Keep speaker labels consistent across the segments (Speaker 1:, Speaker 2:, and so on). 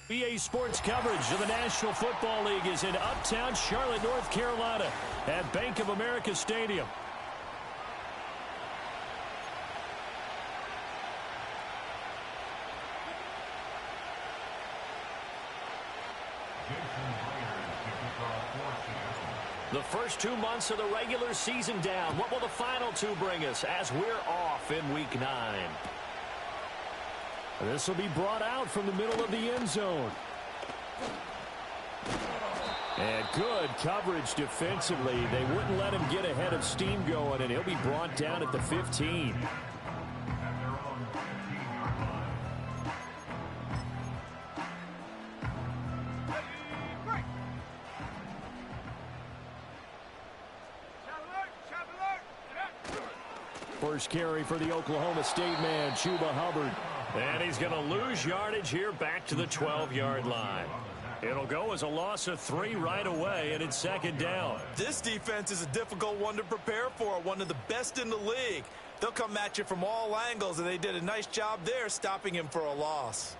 Speaker 1: EA Sports coverage of the National Football League is in uptown Charlotte, North Carolina at Bank of America Stadium. The first 2 months of the regular season down. What will the final two bring us as we're off in Week 9? This will be brought out from the middle of the end zone. And good coverage defensively. They wouldn't let him get ahead of steam going, and he'll be brought down at the 15. First carry for the Oklahoma State man, Chuba Hubbard. And he's going to lose yardage here back to the 12-yard line. It'll go as a loss of 3 right away, and it's second down.
Speaker 2: This defense is a difficult one to prepare for, one of the best in the league. They'll come at you from all angles, and they did a nice job there stopping him for a loss.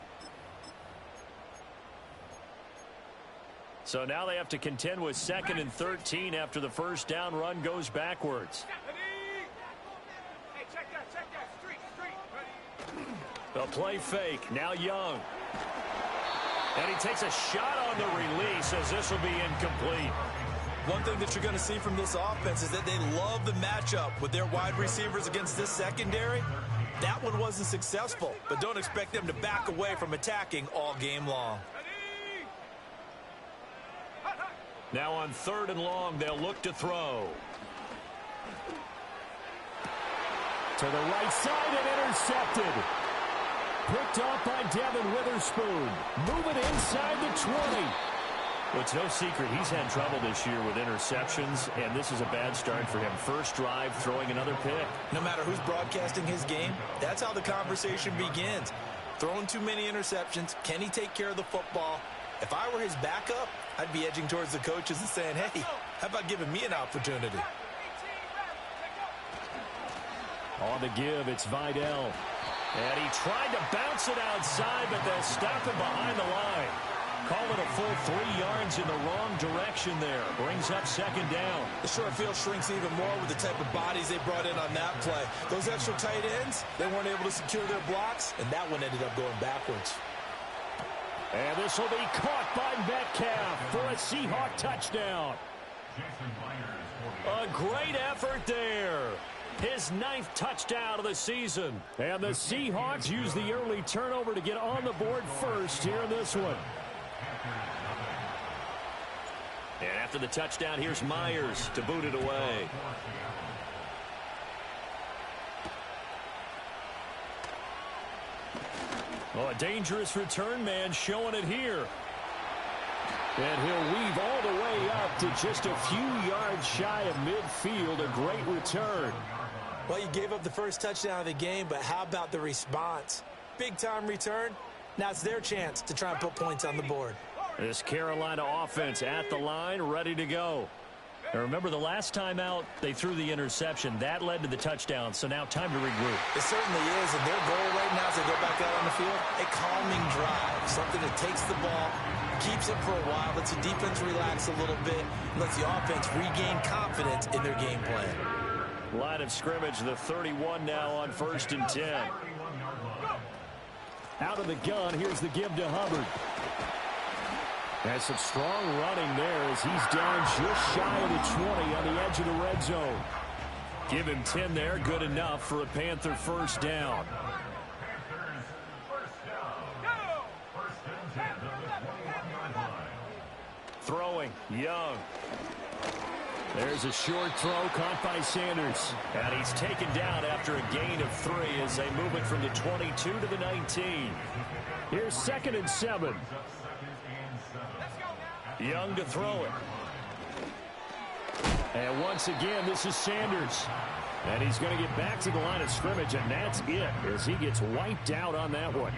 Speaker 1: So now they have to contend with 2nd and 13 after the first down run goes backwards. The play fake, now Young. And he takes a shot on the release as this will be incomplete.
Speaker 2: One thing that you're going to see from this offense is that they love the matchup with their wide receivers against this secondary. That one wasn't successful, but don't expect them to back away from attacking all game long.
Speaker 1: Now on 3rd and long, they'll look to throw. To the right side and intercepted. Picked off by Devin Witherspoon. Moving inside the 20. Well, it's no secret he's had trouble this year with interceptions, and this is a bad start for him. First drive, throwing another pick.
Speaker 2: No matter who's broadcasting his game, that's how the conversation begins. Throwing too many interceptions. Can he take care of the football? If I were his backup, I'd be edging towards the coaches and saying, hey, how about giving me an opportunity?
Speaker 1: On the give, it's Vidal. And he tried to bounce it outside, but they'll stop him behind the line. Call it a full 3 yards in the wrong direction there. Brings up second down.
Speaker 2: The short field shrinks even more with the type of bodies they brought in on that play. Those extra tight ends, they weren't able to secure their blocks, and that one ended up going backwards.
Speaker 1: And this will be caught by Metcalf for a Seahawk touchdown. A great effort there. His 9th touchdown of the season. And the Seahawks use the early turnover to get on the board first here in this one. And after the touchdown, here's Myers to boot it away. Oh, a dangerous return man showing it here. And he'll weave all the way up to just a few yards shy of midfield. A great return.
Speaker 2: Well, you gave up the first touchdown of the game, but how about the response? Big-time return. Now it's their chance to try and put points on the board.
Speaker 1: This Carolina offense at the line, ready to go. And remember, the last time out, they threw the interception. That led to the touchdown, so now time to regroup.
Speaker 2: It certainly is, and their goal right now as they go back out on the field, a calming drive, something that takes the ball, keeps it for a while, lets the defense relax a little bit, and lets the offense regain confidence in their game plan.
Speaker 1: Line of scrimmage, the 31 now on 1st and 10. Out of the gun, here's the give to Hubbard. And some strong running there as he's down just shy of the 20 on the edge of the red zone. Give him 10 there, good enough for a Panther first down. Throwing, Young. There's a short throw caught by Sanders. And he's taken down after a gain of 3 as they move it from the 22 to the 19. Here's 2nd and 7. Young to throw it. And once again, this is Sanders. And he's going to get back to the line of scrimmage, and that's it as he gets wiped out on that one.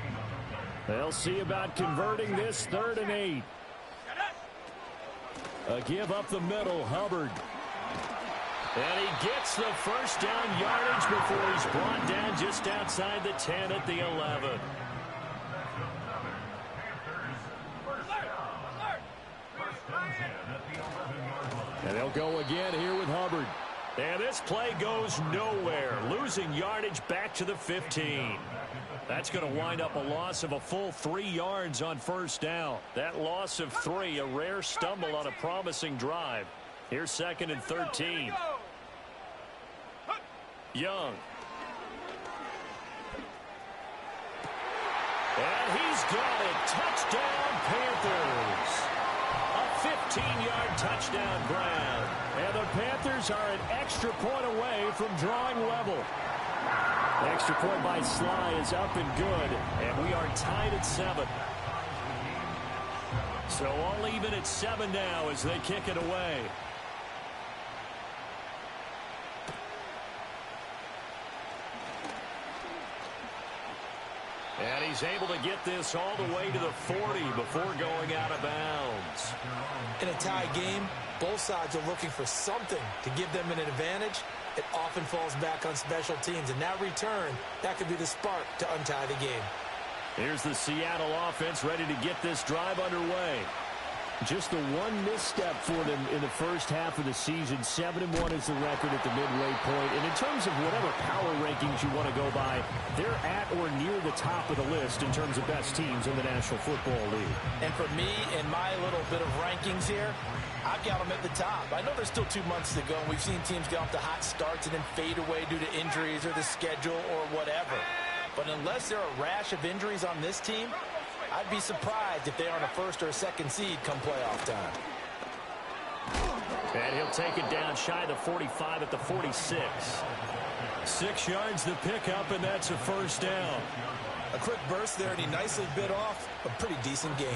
Speaker 1: They'll see about converting this 3rd and 8. A give up the middle, Hubbard. And he gets the first down yardage before he's brought down just outside the 10 at the 11. And they'll go again here with Hubbard. And this play goes nowhere. Losing yardage back to the 15. That's going to wind up a loss of a full 3 yards on first down. That loss of 3, a rare stumble on a promising drive. Here's 2nd and 13. Young. And he's got it. Touchdown, Panthers. A 15-yard touchdown grab. And the Panthers are an extra point away from drawing level. The extra point by Sly is up and good. And we are tied at 7. So all even at 7 now as they kick it away. And he's able to get this all the way to the 40 before going out of bounds.
Speaker 2: In a tie game, both sides are looking for something to give them an advantage. It often falls back on special teams. And that return, that could be the spark to untie the game.
Speaker 1: Here's the Seattle offense ready to get this drive underway. Just the one misstep for them in the first half of the season. 7-1 is the record at the midway point. And in terms of whatever power rankings you want to go by, they're at or near the top of the list in terms of best teams in the National Football League.
Speaker 2: And for me, in my little bit of rankings here, I've got them at the top. I know there's still 2 months to go, and we've seen teams get off to hot starts and then fade away due to injuries or the schedule or whatever. But unless there are a rash of injuries on this team, I'd be surprised if they aren't a 1st or a 2nd seed come playoff time.
Speaker 1: And he'll take it down shy of the 45 at the 46. 6 yards to pick up, and that's a first down.
Speaker 2: A quick burst there, and he nicely bit off a pretty decent gain.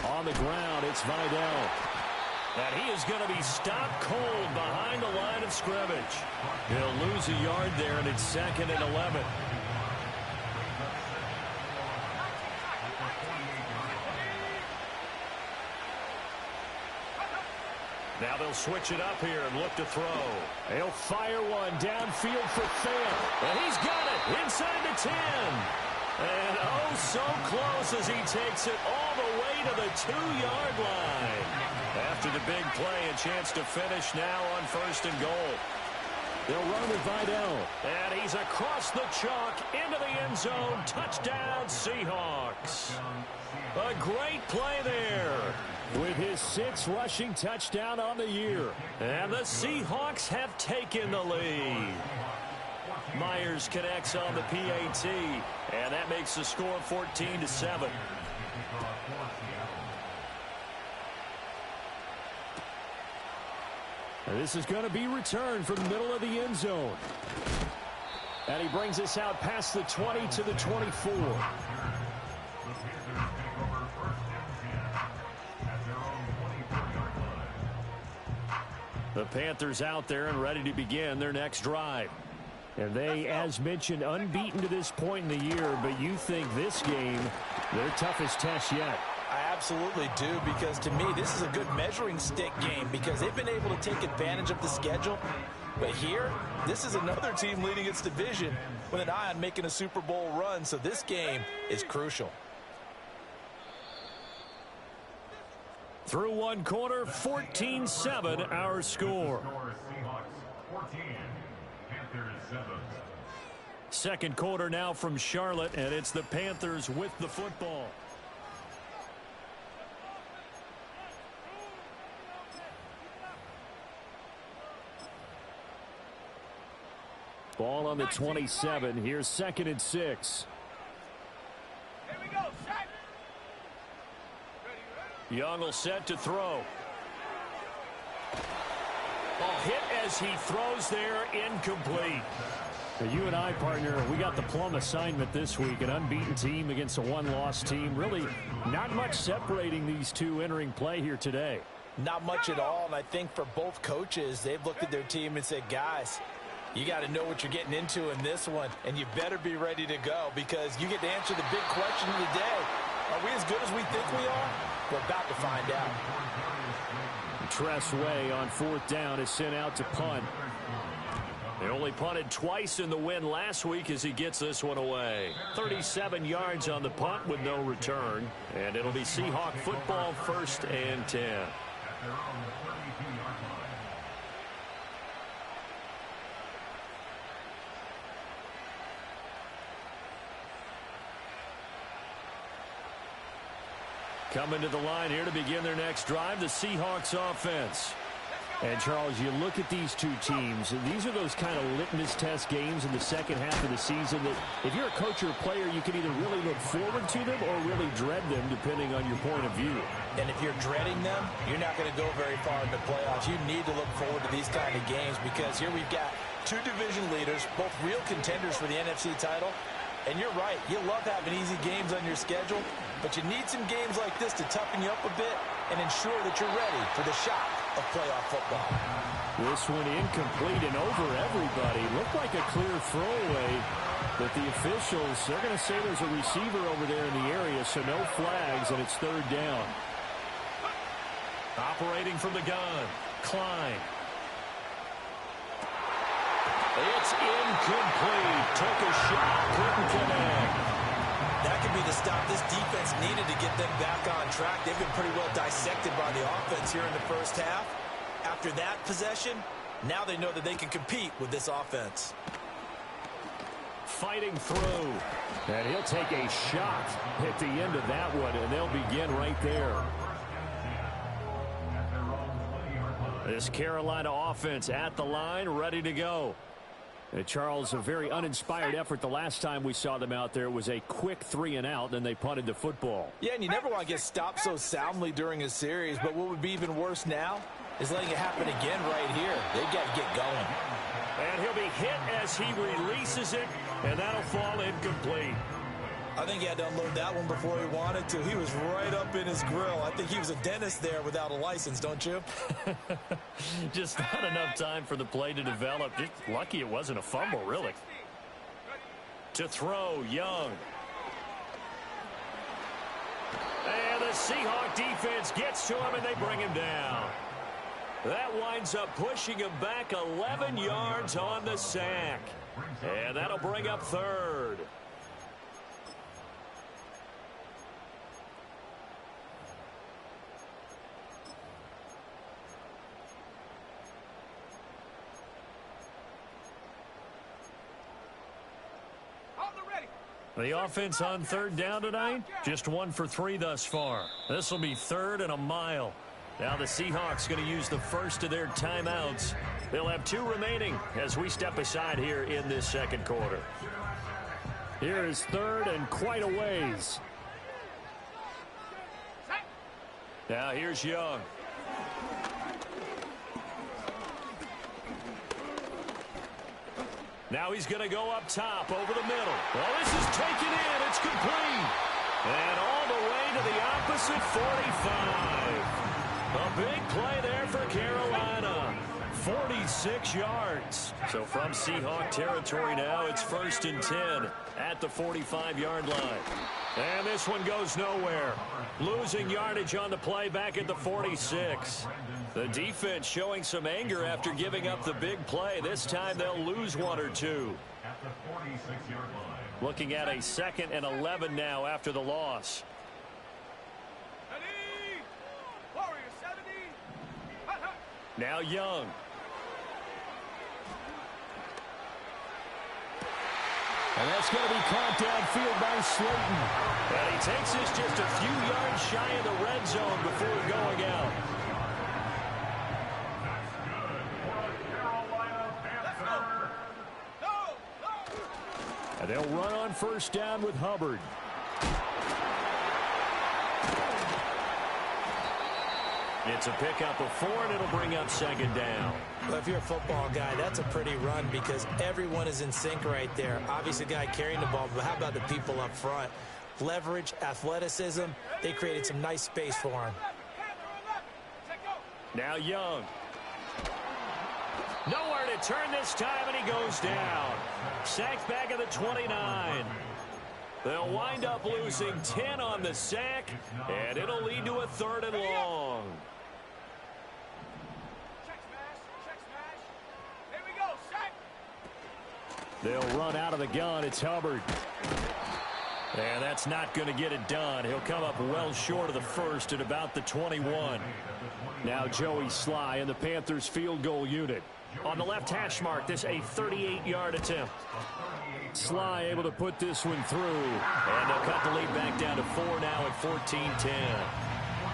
Speaker 1: On the ground, it's Vidal. And he is going to be stopped cold behind the line of scrimmage. He'll lose a yard there, and it's 2nd and 11. Now they'll switch it up here and look to throw. They'll fire one downfield for Fant. And he's got it inside the 10. And oh, so close as he takes it all the way to the 2-yard line. After the big play, a chance to finish now on 1st and goal. They'll run with Vidal. And he's across the chalk into the end zone. Touchdown, Seahawks. A great play there with his 6th rushing touchdown on the year. And the Seahawks have taken the lead. Myers connects on the PAT, and that makes the score 14-7. And this is going to be returned from the middle of the end zone. And he brings us out past the 20 to the 24. The Panthers out there and ready to begin their next drive. And they, as mentioned, unbeaten to this point in the year, but you think this game, their toughest test yet.
Speaker 2: I absolutely do, because to me, this is a good measuring stick game because they've been able to take advantage of the schedule. But here, this is another team leading its division with an eye on making a Super Bowl run, so this game is crucial.
Speaker 1: Through one quarter, 14-7 our score. Second quarter now from Charlotte, and it's the Panthers with the football. Ball on the 27. Here's 2nd and 6.
Speaker 3: Here we go.
Speaker 1: Young will set to throw. A hit as he throws there, incomplete. You and I, partner, we got the plum assignment this week. An unbeaten team against a one-loss team. Really not much separating these two entering play here today.
Speaker 2: Not much at all, and I think for both coaches, they've looked at their team and said, guys, you got to know what you're getting into in this one, and you better be ready to go because you get to answer the big question of the day. Are we as good as we think we are? We're about to find out.
Speaker 1: Tress Way on 4th down is sent out to punt. They only punted twice in the win last week as he gets this one away. 37 yards on the punt with no return. And it'll be Seahawk football, 1st and 10. Coming to the line here to begin their next drive, the Seahawks offense. And, Charles, you look at these two teams, and these are those kind of litmus test games in the second half of the season that if you're a coach or a player, you can either really look forward to them or really dread them, depending on your point of view.
Speaker 2: And if you're dreading them, you're not going to go very far in the playoffs. You need to look forward to these kind of games because here we've got two division leaders, both real contenders for the NFC title. And you're right, you love having easy games on your schedule, but you need some games like this to toughen you up a bit and ensure that you're ready for the shock of playoff football.
Speaker 1: This one incomplete and over everybody. Looked like a clear throwaway, but the officials, they're going to say there's a receiver over there in the area, so no flags, and it's 3rd down. Operating from the gun, Klein. It's incomplete. Took a shot, couldn't connect.
Speaker 2: That could be the stop this defense needed to get them back on track. They've been pretty well dissected by the offense here in the first half. After that possession, now they know that they can compete with this offense.
Speaker 1: Fighting through. And he'll take a shot at the end of that one, and they'll begin right there. This Carolina offense at the line, ready to go. Charles, a very uninspired effort the last time we saw them out there. It was a quick 3 and out, then they punted the football.
Speaker 2: Yeah, and you never want to get stopped so soundly during a series, but what would be even worse now is letting it happen again right here. They've got to get going.
Speaker 1: And he'll be hit as he releases it, and that'll fall incomplete.
Speaker 2: I think he had to unload that one before he wanted to. He was right up in his grill. I think he was a dentist there without a license, don't you?
Speaker 1: Just not enough time for the play to develop. Just lucky it wasn't a fumble, really. To throw, Young. And the Seahawk defense gets to him, and they bring him down. That winds up pushing him back 11 yards on the sack. And that'll bring up 3rd. The offense on 3rd down tonight, just 1 for 3 thus far. This will be 3rd and a mile. Now the Seahawks going to use the first of their timeouts. They'll have 2 remaining as we step aside here in this second quarter. Here is 3rd and quite a ways. Now here's Young. Now he's going to go up top over the middle. Well, this is taken in. It's complete. And all the way to the opposite 45. A big play there for Carolina. 46 yards. So from Seahawk territory now, it's 1st and 10 at the 45-yard line. And this one goes nowhere. Losing yardage on the play back at the 46. The defense showing some anger after giving up the big play. This time they'll lose 1 or 2. Looking at a 2nd and 11 now after the loss. Now Young. And that's going to be caught downfield by Slayton. And he takes this just a few yards shy of the red zone before going out. And they'll run on 1st down with Hubbard. It's a pickup of 4, and it'll bring up 2nd down.
Speaker 2: Well, if you're a football guy, that's a pretty run because everyone is in sync right there. Obviously, the guy carrying the ball, but how about the people up front? Leverage, athleticism, they created some nice space for him.
Speaker 1: Now Young. Nowhere to turn this time, and he goes down. Sacked back at the 29. They'll wind up losing 10 on the sack, and it'll lead to a 3rd and long. They'll run out of the gun. It's Hubbard. And that's not going to get it done. He'll come up well short of the first at about the 21. Now Joey Sly and the Panthers field goal unit. On the left hash mark, this a 38-yard attempt. Sly able to put this one through. And they'll cut the lead back down to 4 now at 14-10.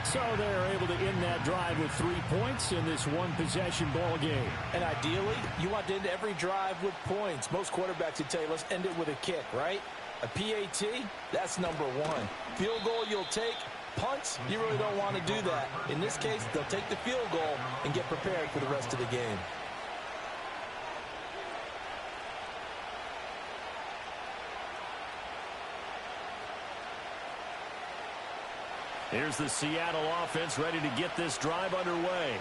Speaker 1: So they're able to end that drive with 3 points in this one-possession ball game.
Speaker 2: And ideally, you want to end every drive with points. Most quarterbacks would tell you, let's end it with a kick, right? A PAT, that's number one. Field goal you'll take. Punts, you really don't want to do that. In this case, they'll take the field goal and get prepared for the rest of the game.
Speaker 1: Here's the Seattle offense ready to get this drive underway.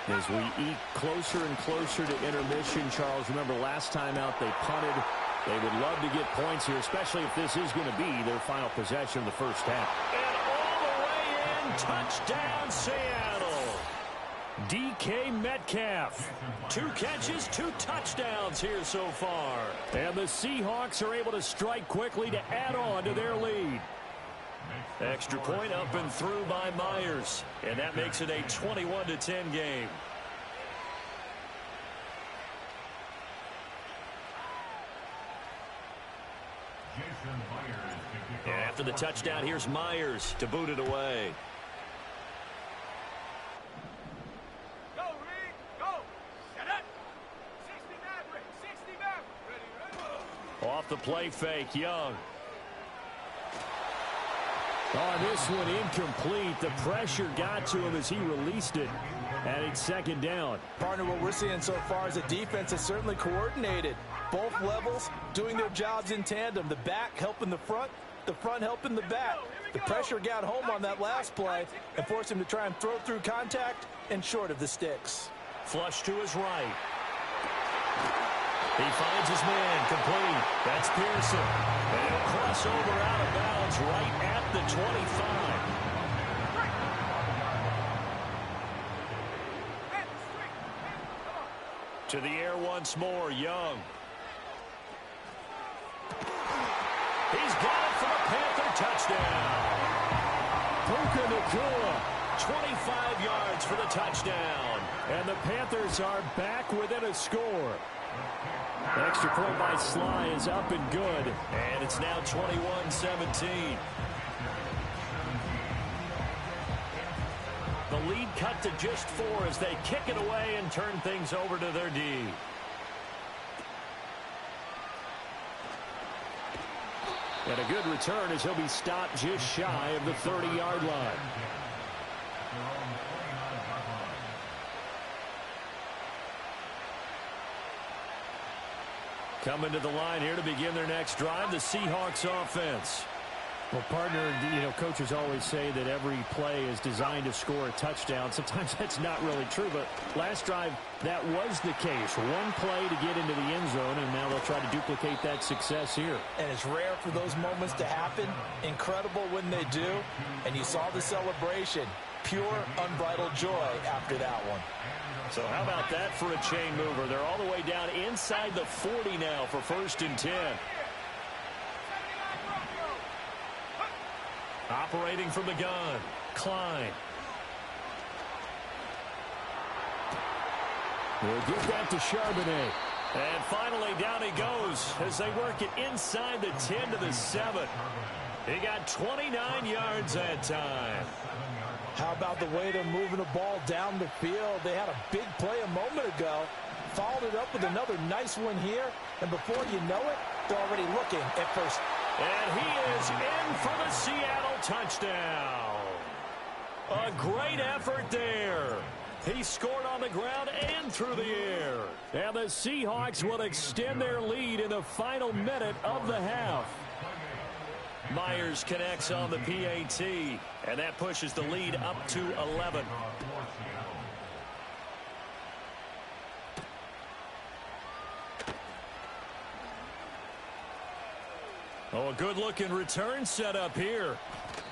Speaker 1: As we eat closer and closer to intermission, Charles, remember last time out they punted. They would love to get points here, especially if this is going to be their final possession of the first half. And all the way in, touchdown Seattle. DK Metcalf. 2 catches, 2 touchdowns here so far. And the Seahawks are able to strike quickly to add on to their lead. Extra point up and through by Myers. And that makes it a 21-10 game. And after the touchdown, here's Myers to boot it away.
Speaker 3: Go, Reed, go. Set up. 60 Maverick, 60 Maverick. Ready.
Speaker 1: Off the play fake, Young. On this one, incomplete. The pressure got to him as he released it. And it's second down.
Speaker 2: Partner, what we're seeing so far is a defense that's certainly coordinated. Both levels doing their jobs in tandem. The back helping the front helping the back. The pressure got home on that last play and forced him to try and throw through contact and short of the sticks.
Speaker 1: Flush to his right. He finds his man, complete. That's Pearson. And he'll cross over out of bounds right at the 25. To the air once more, Young. He's got it for a Panther touchdown. Puka Nacua, 25 yards for the touchdown. And the Panthers are back within a score. Extra point by Sly is up and good. And it's now 21-17. The lead cut to just 4 as they kick it away and turn things over to their D. And a good return as he'll be stopped just shy of the 30-yard line. Coming to the line here to begin their next drive, the Seahawks offense. Well, partner, you know, coaches always say that every play is designed to score a touchdown. Sometimes that's not really true, but last drive, that was the case. One play to get into the end zone, and now they'll try to duplicate that success here.
Speaker 2: And it's rare for those moments to happen. Incredible when they do. And you saw the celebration. Pure, unbridled joy after that one.
Speaker 1: So how about that for a chain mover? They're all the way down inside the 40 now for 1st and 10. Operating from the gun, Klein. We'll get that to Charbonnet. And finally down he goes as they work it inside the 10 to the 7. He got 29 yards that time.
Speaker 2: How about the way they're moving the ball down the field? They had a big play a moment ago. Followed it up with another nice one here. And before you know it, they're already looking at first.
Speaker 1: And he is in for the Seattle touchdown. A great effort there. He scored on the ground and through the air. And the Seahawks will extend their lead in the final minute of the half. Myers connects on the PAT, and that pushes the lead up to 11. Oh, a good-looking return set up here.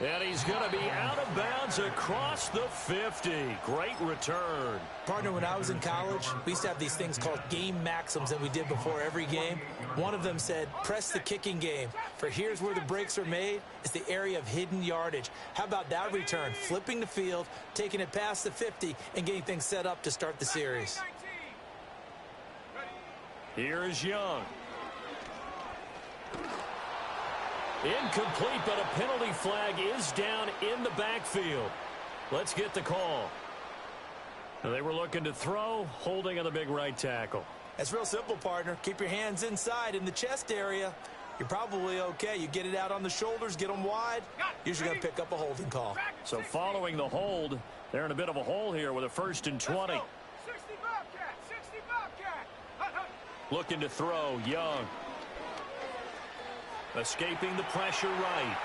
Speaker 1: And he's going to be out of bounds across the 50. Great return.
Speaker 2: Partner, when I was in college, we used to have these things called game maxims that we did before every game. One of them said, press the kicking game. For here's where the breaks are made. It's the area of hidden yardage. How about that return? Flipping the field, taking it past the 50, and getting things set up to start the series.
Speaker 1: Here's Young. Incomplete, but a penalty flag is down in the backfield. Let's get the call. They were looking to throw, holding on the big right tackle.
Speaker 2: That's real simple, partner. Keep your hands inside in the chest area. You're probably okay. You get it out on the shoulders, get them wide. Usually going to pick up a holding call.
Speaker 1: So following the hold, they're in a bit of a hole here with a 1st and 20. Looking to throw, Young. Escaping the pressure right.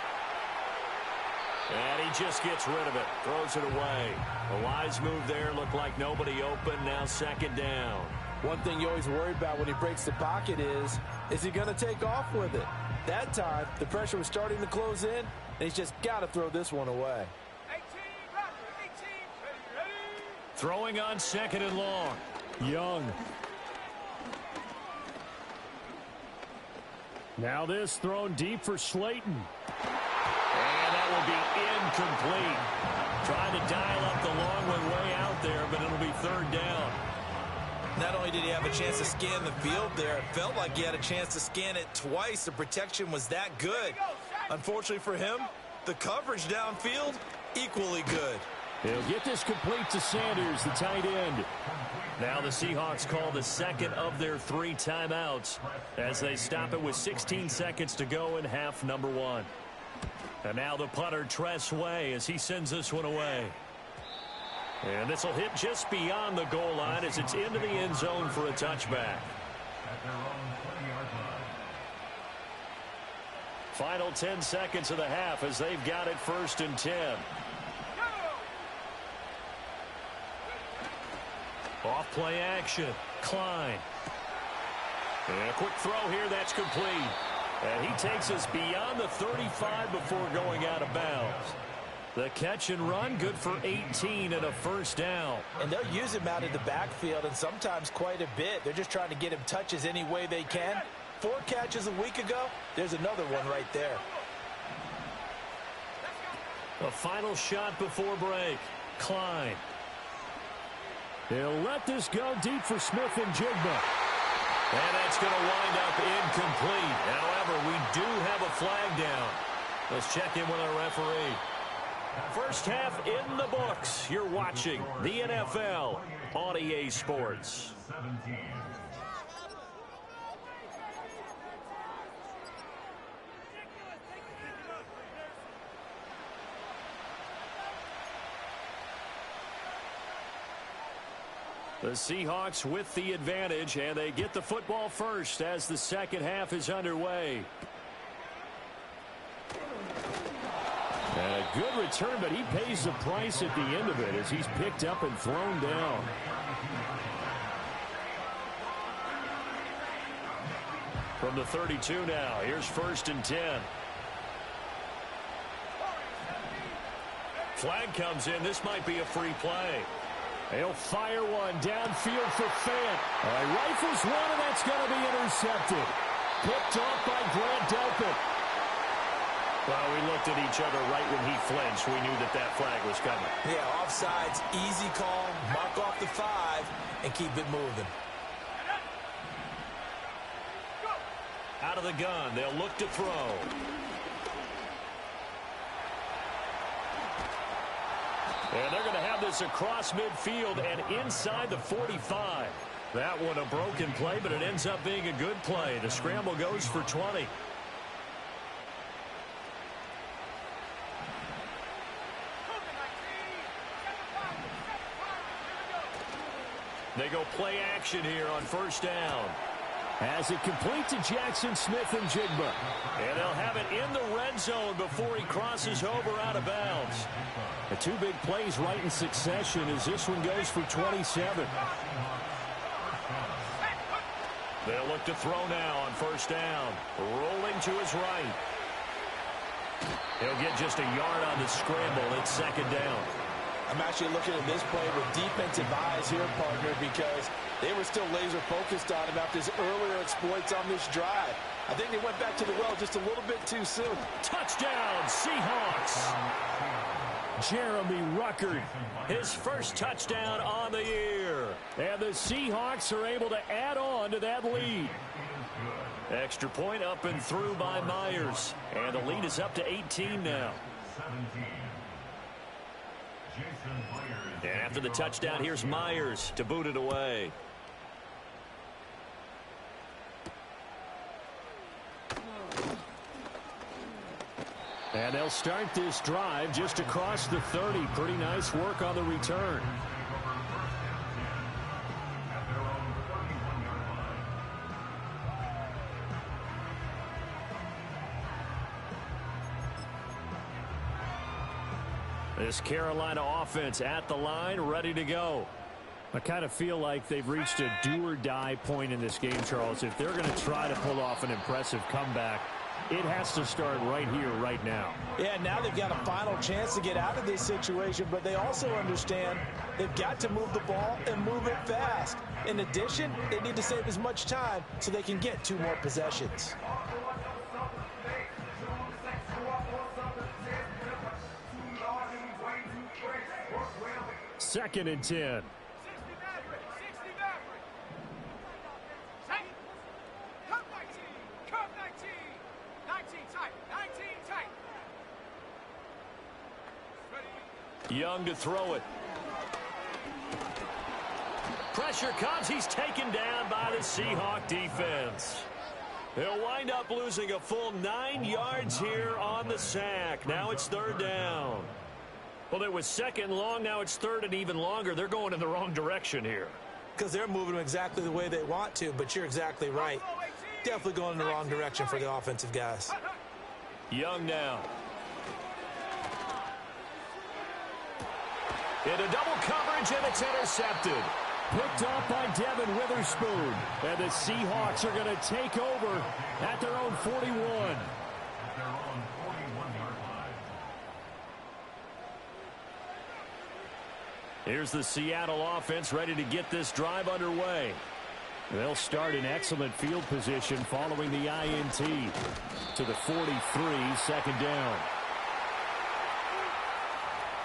Speaker 1: And he just gets rid of it. Throws it away. A wise move there. Looked like nobody open. Now 2nd down.
Speaker 2: One thing you always worry about when he breaks the pocket is he going to take off with it? That time, the pressure was starting to close in, and he's just got to throw this one away.
Speaker 3: 18, ready.
Speaker 1: Throwing on 2nd and long. Young. Now this thrown deep for Slayton. And that will be incomplete. Trying to dial up the long one way out there, but it'll be 3rd down.
Speaker 2: Not only did he have a chance to scan the field there, it felt like he had a chance to scan it twice. The protection was that good. Unfortunately for him, the coverage downfield, equally good.
Speaker 1: He'll get this complete to Sanders, the tight end. Now the Seahawks call the 2nd of their 3 timeouts as they stop it with 16 seconds to go in half number 1. And now the punter, Tress Way, as he sends this one away. And this will hit just beyond the goal line as it's into the end zone for a touchback. Final 10 seconds of the half as they've got it 1st and 10. Off play action. Klein. And a quick throw here. That's complete. And he takes us beyond the 35 before going out of bounds. The catch and run, good for 18 and a 1st down.
Speaker 2: And they'll use him out of the backfield, and sometimes quite a bit. They're just trying to get him touches any way they can. 4 catches a week ago. There's another one right there.
Speaker 1: A final shot before break. Klein. He'll let this go deep for Smith and Jigba. And that's going to wind up incomplete. However, we do have a flag down. Let's check in with our referee. First half in the books. You're watching the NFL on EA Sports. The Seahawks with the advantage, and they get the football first as the 2nd half is underway. And a good return, but he pays the price at the end of it as he's picked up and thrown down. From the 32 now, here's 1st and 10. Flag comes in. This might be a free play. He'll fire one downfield for Fant. Rifles one, and that's going to be intercepted. Picked off by Grant Delpit. Well, we looked at each other right when he flinched. We knew that that flag was coming.
Speaker 2: Yeah, offsides, easy call, mark off the 5, and keep it moving.
Speaker 1: Out of the gun, they'll look to throw. And they're going to have this across midfield and inside the 45. That one a broken play, but it ends up being a good play. The scramble goes for 20. They go play action here on 1st down. Has it complete to Jackson Smith and Jigba. And they'll have it in the red zone before he crosses over out of bounds. The 2 big plays right in succession as this one goes for 27. They'll look to throw now on 1st down. Rolling to his right. He'll get just a yard on the scramble. It's second down.
Speaker 2: I'm actually looking at this play with defensive eyes here, partner, because they were still laser focused on him after his earlier exploits on this drive. I think they went back to the well just a little bit too soon.
Speaker 1: Touchdown, Seahawks. Jeremy Ruckert, his first touchdown on the year. And the Seahawks are able to add on to that lead. Extra point up and through by Myers. And the lead is up to 18 now. And after the touchdown, here's Myers to boot it away. And they'll start this drive just across the 30. Pretty nice work on the return. This Carolina offense at the line, ready to go. I kind of feel like they've reached a do-or-die point in this game, Charles. If they're going to try to pull off an impressive comeback, it has to start right here, right now.
Speaker 2: Yeah, now they've got a final chance to get out of this situation, but they also understand they've got to move the ball and move it fast. In addition, they need to save as much time so they can get 2 more possessions.
Speaker 1: Second and 10. Young to throw it. Pressure comes. He's taken down by the Seahawk defense. They'll wind up losing a full 9 yards here on the sack. Now it's third down. Well, it was second long. Now it's third and even longer. They're going in the wrong direction here.
Speaker 2: Because they're moving them exactly the way they want to, but you're exactly right. Definitely going in the wrong direction for the offensive guys.
Speaker 1: Young now. Into double coverage, and it's intercepted. Picked off by Devin Witherspoon. And the Seahawks are going to take over at their own 41. Here's the Seattle offense ready to get this drive underway. They'll start in excellent field position following the INT to the 43, second down.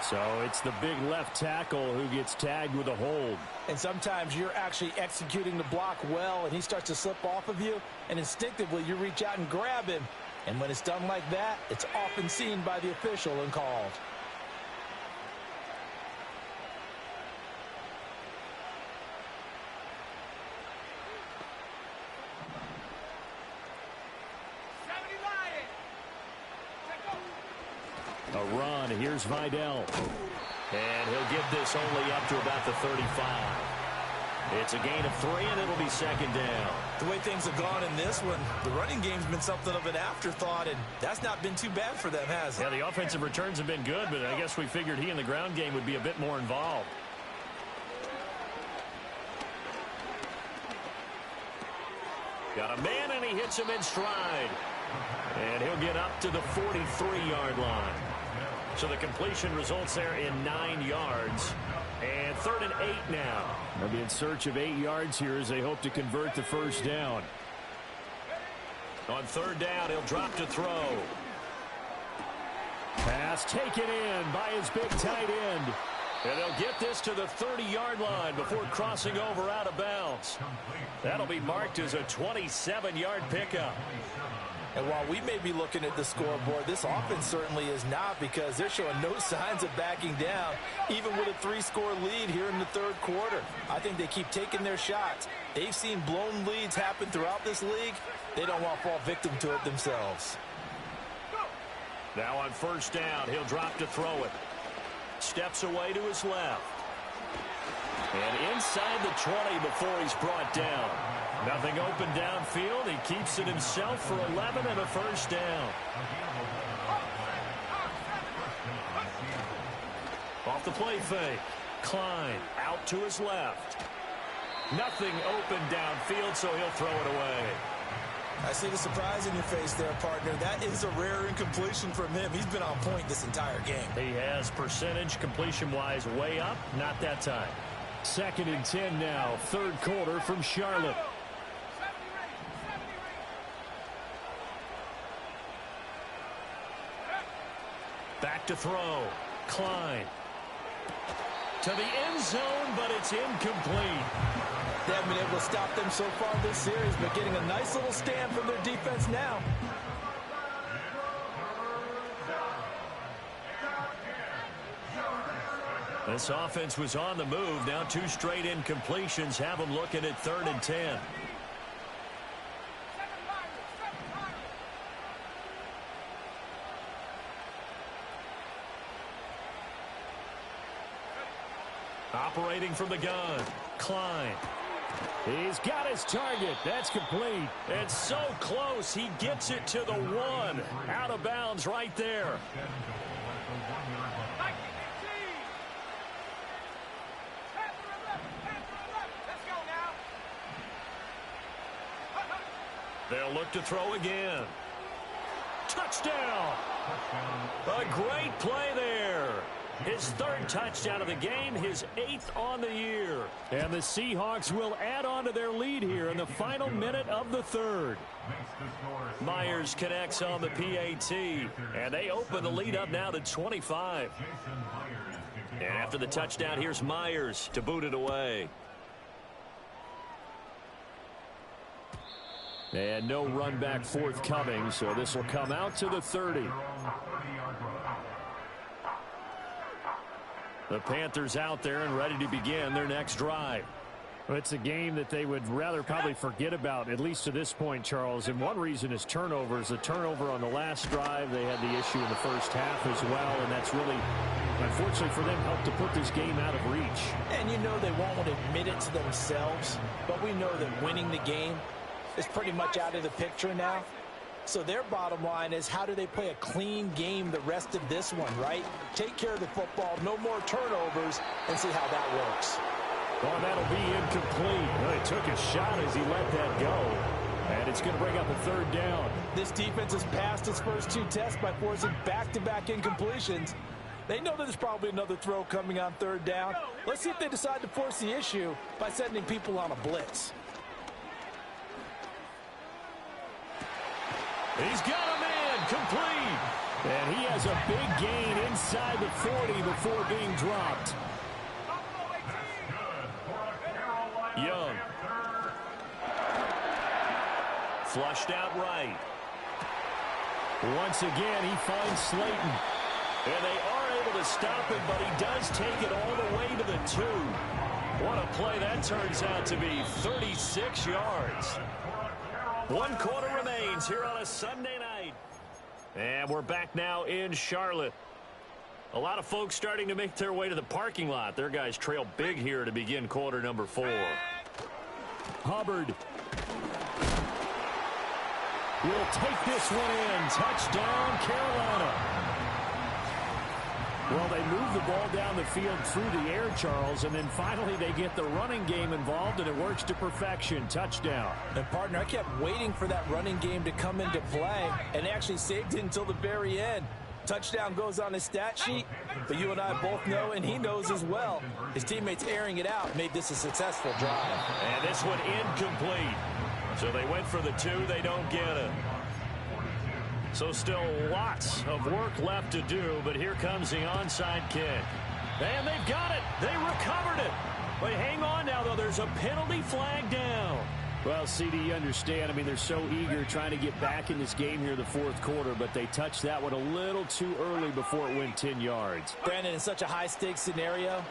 Speaker 1: So it's the big left tackle who gets tagged with a hold.
Speaker 2: And sometimes you're actually executing the block well, and he starts to slip off of you, and instinctively you reach out and grab him. And when it's done like that, it's often seen by the official and called.
Speaker 1: A run. Here's Vidal. And he'll get this only up to about the 35. It's a gain of 3, and it'll be second down.
Speaker 2: The way things have gone in this one, the running game's been something of an afterthought, and that's not been too bad for them, has it?
Speaker 1: Yeah, the offensive returns have been good, but I guess we figured he in the ground game would be a bit more involved. Got a man, and he hits him in stride. And he'll get up to the 43-yard line. So the completion results there in 9 yards. And third and 8 now. They'll be in search of 8 yards here as they hope to convert the first down. On third down, he'll drop to throw. Pass taken in by his big tight end. And they'll get this to the 30-yard line before crossing over out of bounds. That'll be marked as a 27-yard pickup.
Speaker 2: And while we may be looking at the scoreboard, this offense certainly is not, because they're showing no signs of backing down, even with a 3-score lead here in the third quarter. I think they keep taking their shots. They've seen blown leads happen throughout this league. They don't want to fall victim to it themselves.
Speaker 1: Now on first down, he'll drop to throw it. Steps away to his left. And inside the 20 before he's brought down. Nothing open downfield. He keeps it himself for 11 and a first down. Off the play fake. Klein out to his left. Nothing open downfield, so he'll throw it away.
Speaker 2: I see the surprise in your face there, partner. That is a rare incompletion from him. He's been on point this entire game.
Speaker 1: He has percentage completion-wise way up. Not that time. 2nd and 10 now. 3rd quarter from Charlotte. Back to throw. Klein. To the end zone, but it's incomplete.
Speaker 2: They haven't been able to stop them so far this series, but getting a nice little stand from their defense now.
Speaker 1: This offense was on the move. Now 2 straight incompletions have them looking at 3rd and 10. Operating from the gun, Klein. He's got his target. That's complete. It's so close. He gets it to the 1. Out of bounds right there. They'll look to throw again. Touchdown. A great play there. His 3rd touchdown of the game, his 8th on the year. And the Seahawks will add on to their lead here in the final minute of the 3rd. Myers connects on the PAT, and they open the lead up now to 25. And after the touchdown, here's Myers to boot it away. And no run back forthcoming, so this will come out to the 30. The Panthers out there and ready to begin their next drive.
Speaker 4: Well, it's a game that they would rather probably forget about, at least to this point, Charles. And one reason is turnovers. A turnover on the last drive. They had the issue in the first half as well, and that's really, unfortunately for them, helped to put this game out of reach.
Speaker 2: And you know they won't admit it to themselves, but we know that winning the game is pretty much out of the picture now. So their bottom line is, how do they play a clean game the rest of this one, right? Take care of the football, no more turnovers, and see how that works.
Speaker 1: Well, that'll be incomplete. Well, he took a shot as he let that go. And it's going to bring up a 3rd down.
Speaker 2: This defense has passed its first 2 tests by forcing back-to-back incompletions. They know that there's probably another throw coming on 3rd down. Let's see if they decide to force the issue by sending people on a blitz.
Speaker 1: He's got a man complete. And he has a big gain inside the 40 before being dropped. Young. Flushed out right. Once again, he finds Slayton. And they are able to stop it, but he does take it all the way to the 2. What a play that turns out to be. 36 yards. 1 quarter remains here on a Sunday night. And we're back now in Charlotte. A lot of folks starting to make their way to the parking lot. Their guys trail big here to begin quarter number 4. Hubbard will take this one in. Touchdown, Carolina. Well, they move the ball down the field through the air, Charles, and then finally they get the running game involved, and it works to perfection. Touchdown.
Speaker 2: And, partner, I kept waiting for that running game to come into play, and they actually saved it until the very end. Touchdown goes on his stat sheet, but you and I both know, and he knows as well, his teammates airing it out made this a successful drive.
Speaker 1: And this one incomplete. So they went for the 2. They don't get it. So still lots of work left to do, but here comes the onside kick. And they've got it. They recovered it. But hang on now, though. There's a penalty flag down.
Speaker 4: Well, CD, you understand. I mean, they're so eager trying to get back in this game here the 4th quarter, but they touched that one a little too early before it went 10 yards.
Speaker 2: Brandon, in such a high-stakes scenario,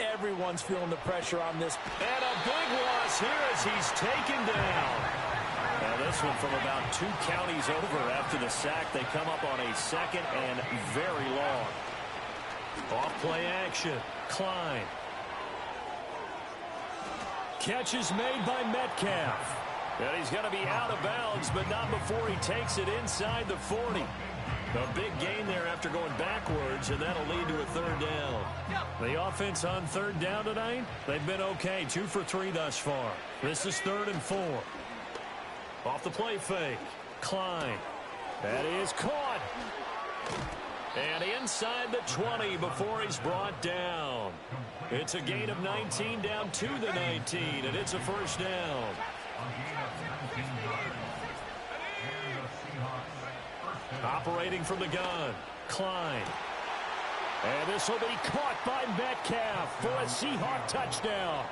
Speaker 2: everyone's feeling the pressure on this.
Speaker 1: And a big loss here as he's taken down. Now this one from about 2 counties over after the sack. They come up on a 2nd and very long. Off-play action. Klein. Catch is made by Metcalf. And he's going to be out of bounds, but not before he takes it inside the 40. A big gain there after going backwards, and that'll lead to a 3rd down. The offense on 3rd down tonight, they've been okay. 2 for 3 thus far. This is 3rd and 4. Off the play fake. Klein. That is caught. And inside the 20 before he's brought down. It's a gain of 19 down to the 19, and it's a first down. Operating from the gun. Klein. And this will be caught by Metcalf for a Seahawk touchdown.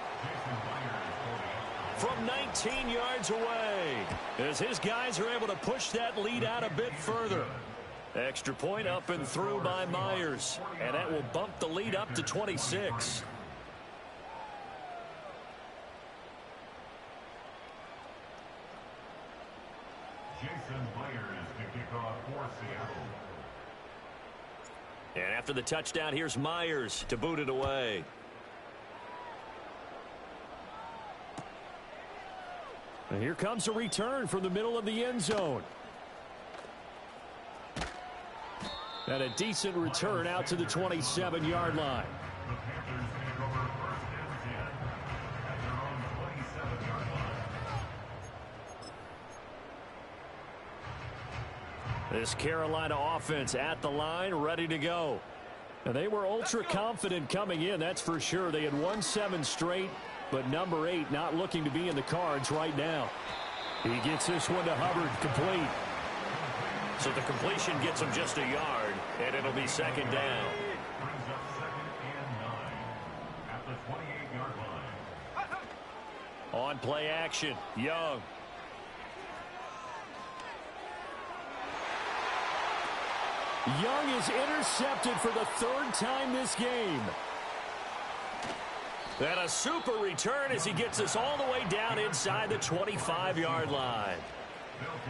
Speaker 1: From 19 yards away, as his guys are able to push that lead out a bit further. Extra point up and through by Myers, and that will bump the lead up to 26.
Speaker 5: Jason Myers to kick off for Seattle.
Speaker 1: And after the touchdown, here's Myers to boot it away.
Speaker 4: And here comes a return from the middle of the end zone. And a decent return out to the 27-yard line.
Speaker 5: The Panthers take over first and 10 at their own 27-yard line.
Speaker 4: This Carolina offense at the line, ready to go. And they were ultra confident coming in, that's for sure. They had won 7 straight, but number 8 not looking to be in the cards right now. He gets this one to Hubbard, complete.
Speaker 1: So the completion gets him just a yard, and it'll be second down.
Speaker 5: Brings up second and 9 at the 28-yard line.
Speaker 1: On play action, Young.
Speaker 4: Young is intercepted for the 3rd time this game.
Speaker 1: And a super return as he gets us all the way down inside the 25-yard line.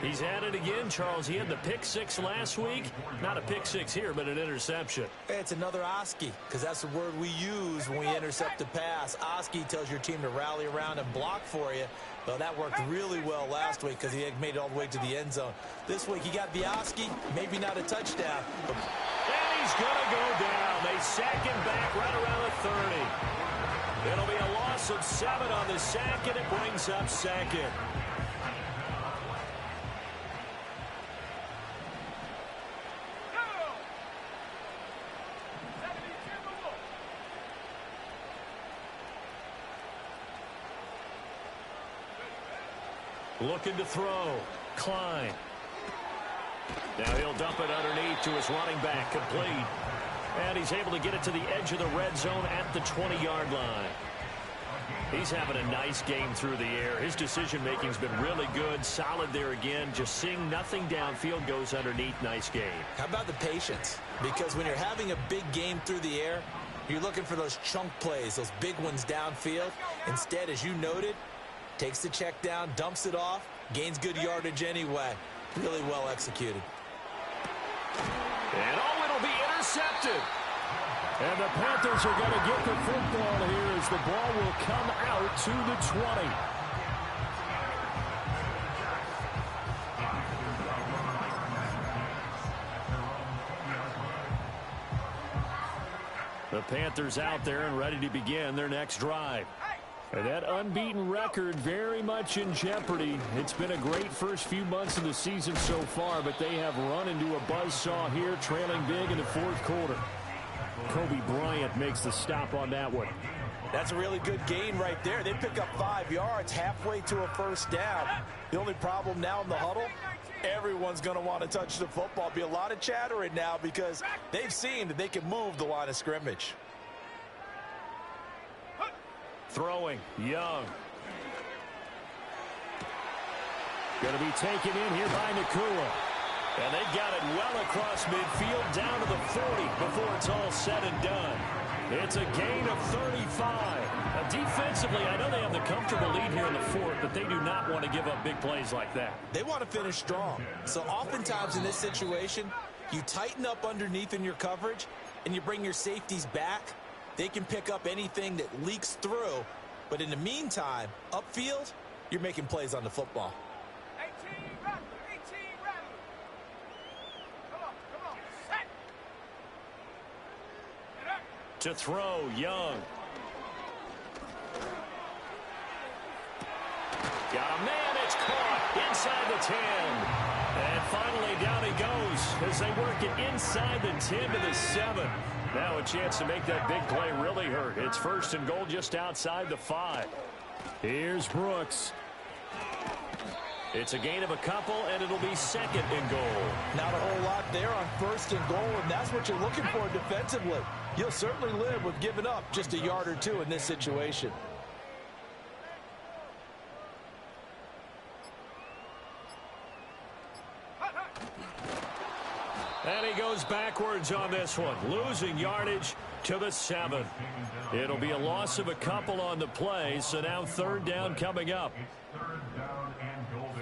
Speaker 1: He's at it again, Charles. He had the pick 6 last week. Not a pick 6 here, but an interception.
Speaker 2: It's another Oski, because that's the word we use when we intercept a pass. Oski tells your team to rally around and block for you. Well, that worked really well last week because he had made it all the way to the end zone. This week he got the Oski, maybe not a touchdown. But...
Speaker 1: And he's going to go down. They sack him back right around the 30. It'll be a loss of 7 on the sack, and it brings up second. Looking to throw. Klein. Now he'll dump it underneath to his running back. Complete. And he's able to get it to the edge of the red zone at the 20-yard line. He's having a nice game through the air. His decision-making's been really good. Solid there again. Just seeing nothing downfield, goes underneath. Nice game.
Speaker 2: How about the patience? Because when you're having a big game through the air, you're looking for those chunk plays, those big ones downfield. Instead, as you noted, takes the check down, dumps it off, gains good yardage anyway. Really well executed.
Speaker 1: And oh, it'll be intercepted.
Speaker 4: And the Panthers are going to get the football here as the ball will come out to the 20. The Panthers out there and ready to begin their next drive. And that unbeaten record very much in jeopardy. It's been a great first few months of the season so far, but they have run into a buzzsaw here, trailing big in the 4th quarter. Kobe Bryant makes the stop on that one.
Speaker 2: That's a really good gain right there. They pick up 5 yards halfway to a first down. The only problem now in the huddle, everyone's going to want to touch the football. Be a lot of chattering now because they've seen that they can move the line of scrimmage.
Speaker 1: Throwing, Young.
Speaker 4: Going to be taken in here by Nakua.
Speaker 1: And they got it well across midfield down to the 40 before it's all said and done. It's a gain of 35. Now, defensively, I know they have the comfortable lead here in the 4th, but they do not want to give up big plays like that.
Speaker 2: They want to finish strong. So oftentimes in this situation, you tighten up underneath in your coverage and you bring your safeties back. They can pick up anything that leaks through. But in the meantime, upfield, you're making plays on the football.
Speaker 3: 18 Rattler, 18 Rattler. Come on, set.
Speaker 1: To throw, Young. Got a man at It's caught inside the 10. And finally down he goes as they work it inside the 10 to the 7. Now a chance to make that big play really hurt. It's 1st and goal just outside the 5.
Speaker 4: Here's Brooks.
Speaker 1: It's a gain of a couple, and it'll be 2nd and goal.
Speaker 2: Not a whole lot there on 1st and goal, and that's what you're looking for defensively. You'll certainly live with giving up just a yard or two in this situation.
Speaker 1: And he goes backwards on this one, losing yardage to the 7. It'll be a loss of a couple on the play, so now 3rd down coming up.
Speaker 5: It's 3rd down and goal to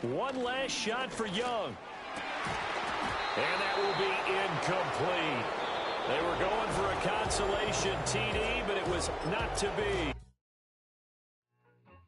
Speaker 5: go.
Speaker 1: One last shot for Young. And that will be incomplete. They were going for a consolation TD, but it was not to be.